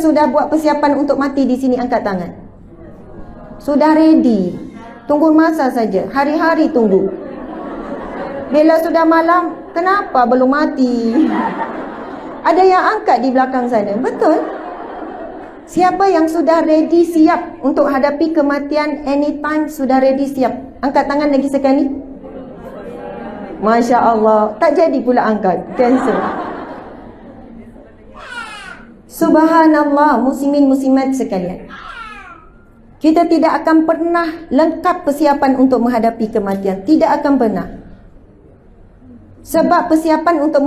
sudah buat persiapan untuk mati di sini angkat tangan? Sudah ready. Tunggu masa saja. Hari-hari tunggu. Bila sudah malam, kenapa belum mati? Ada yang angkat di belakang sana. Betul? Siapa yang sudah ready siap untuk hadapi kematian anytime, sudah ready siap? Angkat tangan lagi sekali. Masya Allah. Tak jadi pula angkat. Cancel. Subhanallah, muslimin muslimat sekalian. Kita tidak akan pernah lengkap persiapan untuk menghadapi kematian. Tidak akan pernah. Sebab persiapan untuk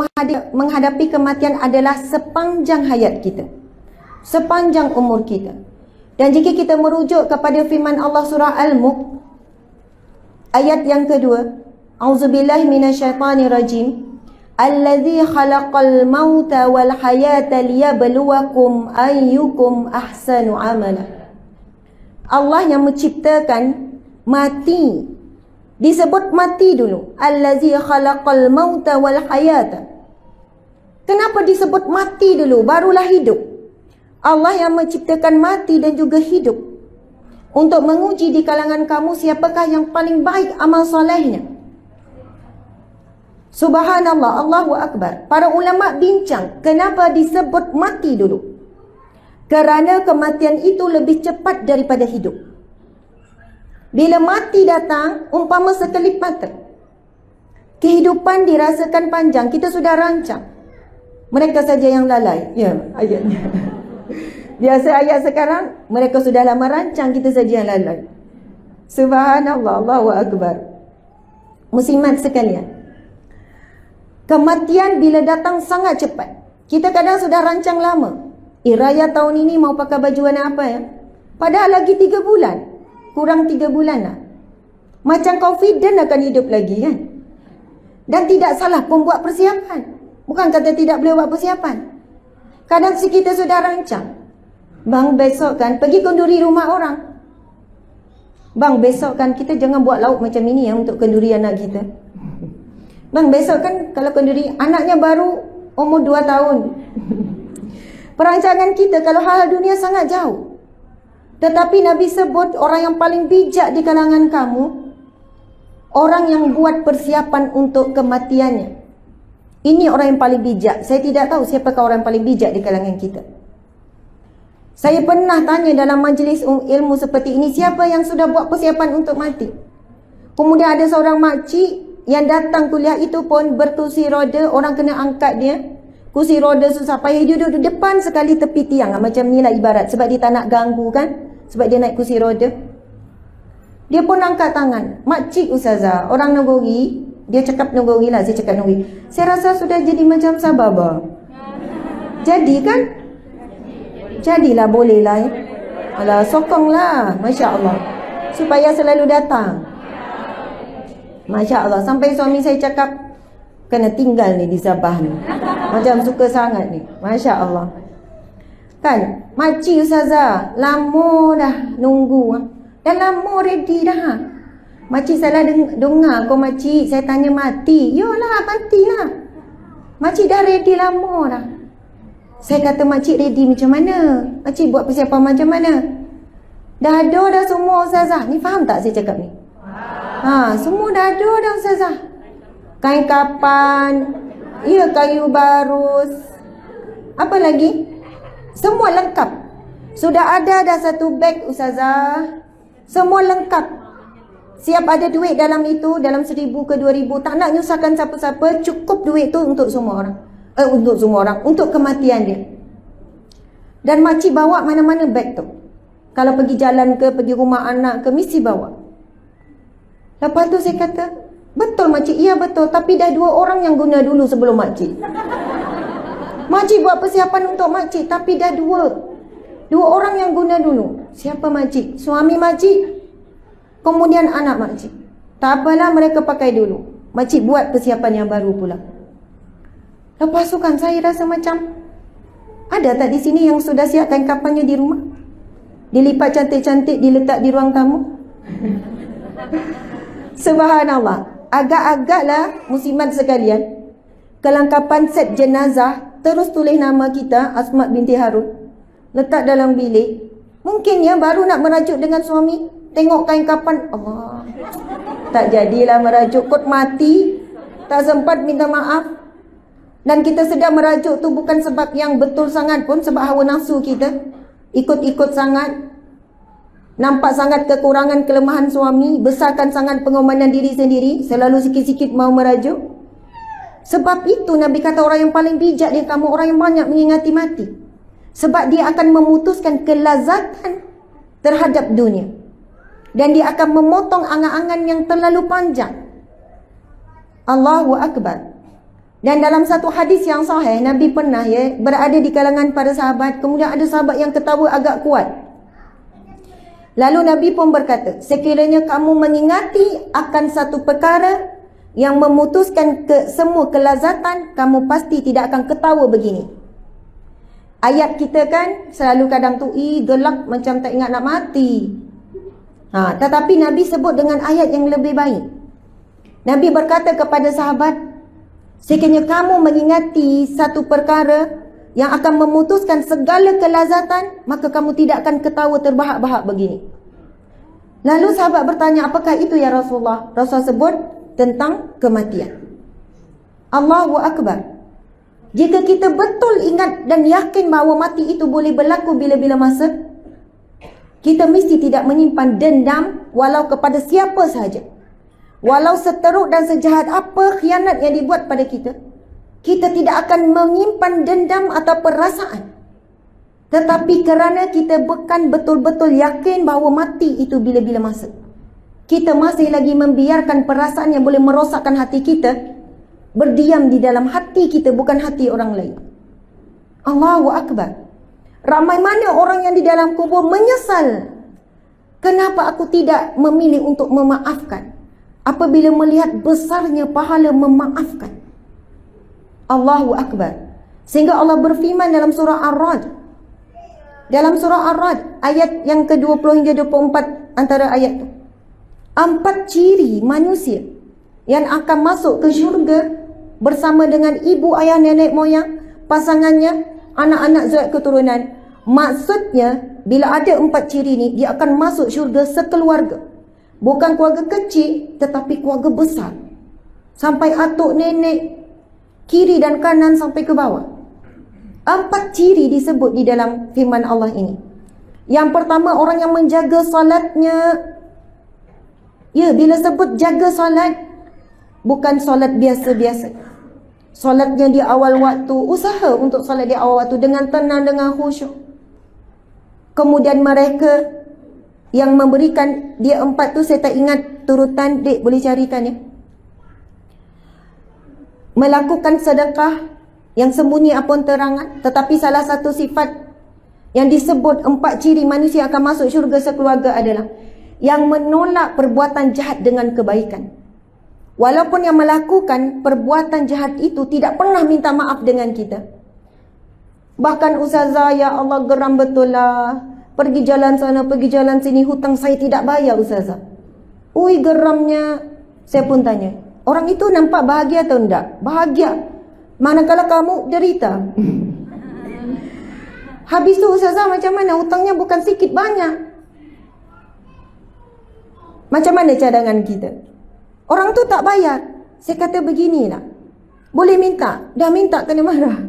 menghadapi kematian adalah sepanjang hayat kita, sepanjang umur kita. Dan jika kita merujuk kepada firman Allah surah Al-Mulk ayat yang kedua, A'udzubillahi minasyaitonirrajim, Allazi khalaqal mauta wal hayata liyabluwakum ayyukum ahsanu amala. Allah yang menciptakan mati, disebut mati dulu. Allazi khalaqal mauta wal hayata. Kenapa disebut mati dulu barulah hidup? Allah yang menciptakan mati dan juga hidup untuk menguji di kalangan kamu siapakah yang paling baik amal solehnya. Subhanallah, Allahu Akbar. Para ulama bincang kenapa disebut mati dulu. Kerana kematian itu lebih cepat daripada hidup. Bila mati datang, umpama sekelip mata. Kehidupan dirasakan panjang, kita sudah rancang. Mereka saja yang lalai. Ya, ayatnya. Biasa ayat sekarang, mereka sudah lama rancang, kita saja yang lalai. Subhanallah, Allahu Akbar. Muslimat sekalian, kematian bila datang sangat cepat. Kita kadang sudah rancang lama. Raya tahun ini mau pakai baju warna apa ya? Padahal lagi 3 bulan. Kurang 3 bulan lah. Macam confident akan hidup lagi kan? Dan tidak salah pun buat persiapan. Bukan kata tidak boleh buat persiapan. Kadang si kita sudah rancang. Bang, besok kan pergi kenduri rumah orang. Bang, besok kan kita jangan buat lauk macam ini ya untuk kenduri anak kita. Bang, besok kan kalau kenduri anaknya baru umur 2 tahun. Perancangan kita kalau hal dunia sangat jauh. Tetapi Nabi sebut orang yang paling bijak di kalangan kamu, orang yang buat persiapan untuk kematiannya. Ini orang yang paling bijak. Saya tidak tahu siapakah orang yang paling bijak di kalangan kita. Saya pernah tanya dalam majlis ilmu seperti ini, siapa yang sudah buat persiapan untuk mati? Kemudian ada seorang makcik yang datang kuliah itu pun berkursi roda, orang kena angkat dia. Kursi roda susah payah, dia duduk depan sekali tepi tiang. Macam ni lah ibarat, sebab dia tak nak ganggu kan, sebab dia naik kursi roda. Dia pun angkat tangan. Makcik ustazah, orang Nagori. Dia cakap Nagori lah, saya cakap Nagori. Saya rasa sudah jadi macam Sababa. Jadi kan? Jadilah, boleh lah ya. Alah, sokonglah, Masya Allah, supaya selalu datang. Masya Allah, sampai suami saya cakap kena tinggal ni di Sabah ni. Macam suka sangat ni. Masya Allah. Kan? Makcik ustazah, lama dah nunggu. Dah lama ready dah. Makcik salah dengar kau makcik. Saya tanya mati. Yolah, matilah. Makcik dah ready lama dah. Saya kata makcik ready macam mana? Makcik buat persiapan macam mana? Dah ada dah semua ustazah. Ni faham tak saya cakap ni? Semua dah ada dah ustazah. Kain kapan, ya, kayu barus, apa lagi? Semua lengkap. Sudah ada dah satu beg ustazah. Semua lengkap. Siap ada duit dalam itu, dalam 1,000 ke 2,000. Tak nak nyusahkan siapa-siapa. Cukup duit tu untuk semua orang. Untuk semua orang, untuk kematian dia. Dan makcik bawa mana-mana beg tu. Kalau pergi jalan ke, pergi rumah anak ke, mesti bawa. Lepas tu saya kata, betul makcik? Ya betul, tapi dah 2 orang yang guna dulu sebelum makcik. Makcik buat persiapan untuk makcik, tapi dah 2 orang yang guna dulu. Siapa makcik? Suami makcik, kemudian anak makcik. Tak apalah, mereka pakai dulu. Makcik buat persiapan yang baru pula. Lepas tu kan saya rasa macam, ada tak di sini yang sudah siapkan kapannya di rumah? Dilipat cantik-cantik, diletak di ruang tamu? Subhanallah. Agak-agaklah muslimat sekalian, kelengkapan set jenazah, terus tulis nama kita Asma binti Harun. letak dalam bilik. Mungkin ya baru nak merajuk dengan suami, tengok kain kapan, Allah, tak jadilah merajuk, kot mati, tak sempat minta maaf. Dan kita sedang merajuk tu bukan sebab yang betul sangat pun, sebab hawa nafsu kita, ikut-ikut sangat, nampak sangat kekurangan kelemahan suami, besarkan sangat pengorbanan diri sendiri, selalu sikit-sikit mau merajuk. Sebab itu Nabi kata orang yang paling bijak dia kamu, orang yang banyak mengingati mati. Sebab dia akan memutuskan kelazatan terhadap dunia. Dan dia akan memotong angan-angan yang terlalu panjang. Allahu Akbar. Dan dalam satu hadis yang sahih, Nabi pernah berada di kalangan para sahabat. Kemudian ada sahabat yang ketawa agak kuat. Lalu Nabi pun berkata, sekiranya kamu mengingati akan satu perkara yang memutuskan semua kelazatan, kamu pasti tidak akan ketawa begini. Ayat kita kan selalu kadang tu gelap macam tak ingat nak mati. Tetapi Nabi sebut dengan ayat yang lebih baik. Nabi berkata kepada sahabat, sekiranya kamu mengingati satu perkara yang akan memutuskan segala kelazatan, maka kamu tidak akan ketawa terbahak-bahak begini. Lalu sahabat bertanya, apakah itu ya Rasulullah? Rasulullah sebut tentang kematian. Allahu Akbar. Jika kita betul ingat dan yakin bahawa mati itu boleh berlaku bila-bila masa, kita mesti tidak menyimpan dendam walau kepada siapa sahaja. Walau seteruk dan sejahat apa khianat yang dibuat pada kita, kita tidak akan menyimpan dendam atau perasaan. Tetapi kerana kita bukan betul-betul yakin bahawa mati itu bila-bila masa, kita masih lagi membiarkan perasaan yang boleh merosakkan hati kita berdiam di dalam hati kita, bukan hati orang lain. Allahu Akbar. Ramai mana orang yang di dalam kubur menyesal, kenapa aku tidak memilih untuk memaafkan apabila melihat besarnya pahala memaafkan. Allahu Akbar. Sehingga Allah berfirman dalam surah Ar-Ra'd, dalam surah Ar-Ra'd ayat yang ke-20 hingga 24, antara ayat tu, 4 ciri manusia yang akan masuk ke syurga bersama dengan ibu, ayah, nenek, moyang, pasangannya, anak-anak zuriat keturunan. Maksudnya, bila ada 4 ciri ni, dia akan masuk syurga sekeluarga. Bukan keluarga kecil, tetapi keluarga besar. Sampai atuk, nenek, kiri dan kanan sampai ke bawah. 4 ciri disebut di dalam firman Allah ini. Yang pertama, orang yang menjaga solatnya. Ya, bila sebut jaga solat, bukan solat biasa-biasa. Solatnya di awal waktu, usaha untuk solat di awal waktu dengan tenang, dengan khusyuk. Kemudian mereka yang memberikan dia 4 tu, saya tak ingat turutan, dek boleh carikan ya. Melakukan sedekah yang sembunyi apun terangan. Tetapi salah satu sifat yang disebut 4 ciri manusia akan masuk syurga sekeluarga adalah yang menolak perbuatan jahat dengan kebaikan. Walaupun yang melakukan perbuatan jahat itu tidak pernah minta maaf dengan kita. Bahkan ustazah, ya Allah geram betul lah, pergi jalan sana, pergi jalan sini, hutang saya tidak bayar ustazah. Ui geramnya. Saya pun tanya, orang itu nampak bahagia atau tidak? Bahagia. Manakala kamu derita. Habis tu ustazah macam mana? Hutangnya bukan sikit, banyak. Macam mana cadangan kita? Orang tu tak bayar. Saya kata beginilah, boleh minta, dah minta kena marah.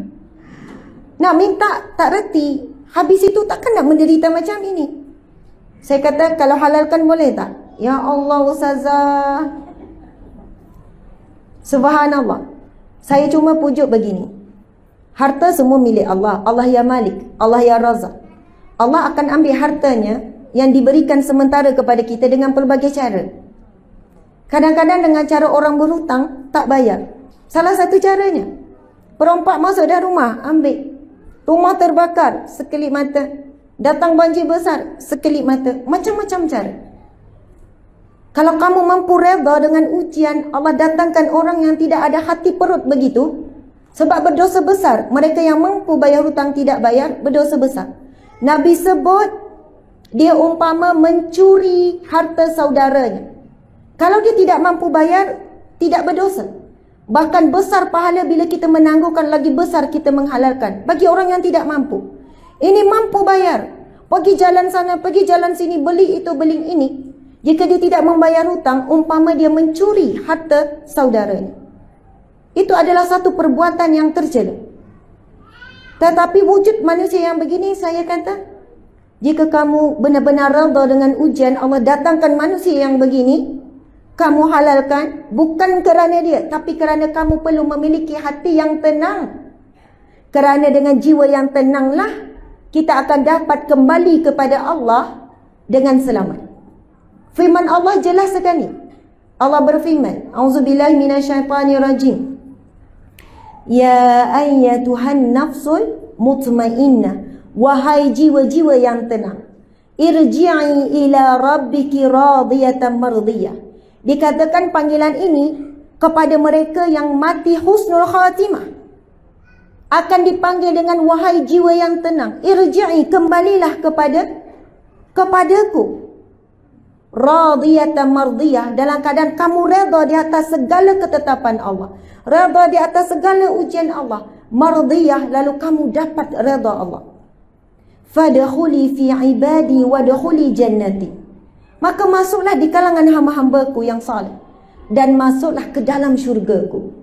Nak minta tak reti, habis itu takkan nak menderita macam ini. Saya kata kalau halalkan boleh tak? Ya Allah ustazah, subhanallah. Saya cuma pujuk begini, harta semua milik Allah. Allah ya Malik, Allah ya Razak. Allah akan ambil hartanya yang diberikan sementara kepada kita dengan pelbagai cara. Kadang-kadang dengan cara orang berhutang tak bayar. Salah satu caranya, perompak masuk dah rumah, ambil. Rumah terbakar, sekelip mata. Datang banjir besar, sekelip mata. Macam-macam cara. Kalau kamu mampu redha dengan ujian, Allah datangkan orang yang tidak ada hati perut begitu. Sebab berdosa besar. Mereka yang mampu bayar hutang tidak bayar, berdosa besar. Nabi sebut, dia umpama mencuri harta saudaranya. Kalau dia tidak mampu bayar, tidak berdosa. Bahkan besar pahala bila kita menangguhkan, lagi besar kita menghalalkan. Bagi orang yang tidak mampu. Ini mampu bayar. Pergi jalan sana, pergi jalan sini, beli itu, beli ini. Jika dia tidak membayar hutang, umpama dia mencuri harta saudaranya. Itu adalah satu perbuatan yang tercela. Tetapi wujud manusia yang begini, saya kata, jika kamu benar-benar redha dengan ujian Allah datangkan manusia yang begini, kamu halalkan bukan kerana dia, tapi kerana kamu perlu memiliki hati yang tenang. Kerana dengan jiwa yang tenanglah kita akan dapat kembali kepada Allah dengan selamat. Firman Allah jelas sekali. Allah berfirman, A'udzubillahi minasyaitanirrajim. Ya ayyatuhan nafsul mutmainnah, wahai jiwa-jiwa yang tenang, irji'i ila rabbiki radiyatan mardiyah. Dikatakan panggilan ini kepada mereka yang mati husnul khatimah. Akan dipanggil dengan wahai jiwa yang tenang, irji'i, kembalilah kepadaku. Radiyatan mardiyah, dalam keadaan kamu redha di atas segala ketetapan Allah, redha di atas segala ujian Allah, mardiyah, lalu kamu dapat redha Allah. Fadkhuli fi ibadi wadkhuli jannati. Maka masuklah di kalangan hamba-hambaku yang saleh dan masuklah ke dalam syurgaku.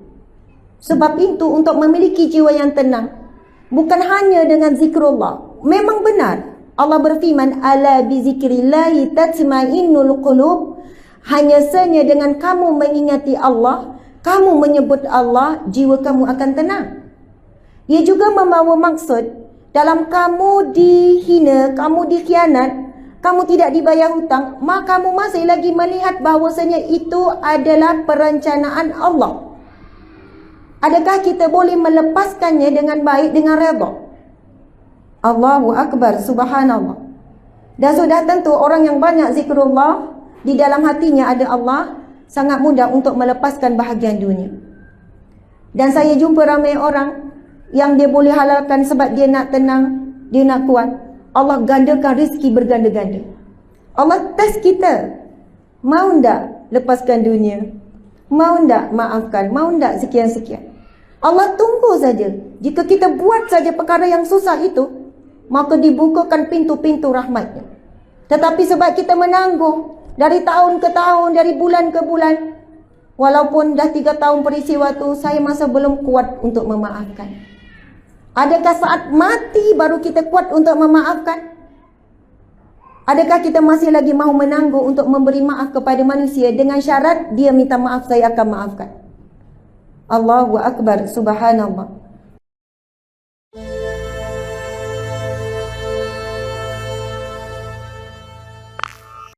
Sebab itu untuk memiliki jiwa yang tenang bukan hanya dengan zikrullah. Memang benar Allah berfirman, ala bi zikrillahi tatmainnul qulub. Hanya saja dengan kamu mengingati Allah, kamu menyebut Allah, jiwa kamu akan tenang. Ia juga membawa maksud dalam kamu dihina, kamu dikhianat, kamu tidak dibayar hutang, maka kamu masih lagi melihat bahawasanya itu adalah perencanaan Allah. Adakah kita boleh melepaskannya dengan baik, dengan redha? Allahu Akbar, subhanallah. Dan sudah tentu orang yang banyak zikrullah, di dalam hatinya ada Allah, sangat mudah untuk melepaskan bahagian dunia. Dan saya jumpa ramai orang yang dia boleh halalkan sebab dia nak tenang, dia nak kuat. Allah gandakan rezeki berganda-ganda. Allah test kita. Mau tak lepaskan dunia? Mau tak maafkan? Mau tak sekian-sekian? Allah tunggu saja. Jika kita buat saja perkara yang susah itu, maka dibukakan pintu-pintu rahmatnya. Tetapi sebab kita menangguh dari tahun ke tahun, dari bulan ke bulan, walaupun dah 3 tahun peristiwa itu, saya masih belum kuat untuk memaafkan. Adakah saat mati baru kita kuat untuk memaafkan? Adakah kita masih lagi mahu menangguh untuk memberi maaf kepada manusia dengan syarat dia minta maaf, saya akan maafkan? Allahu Akbar, subhanallah.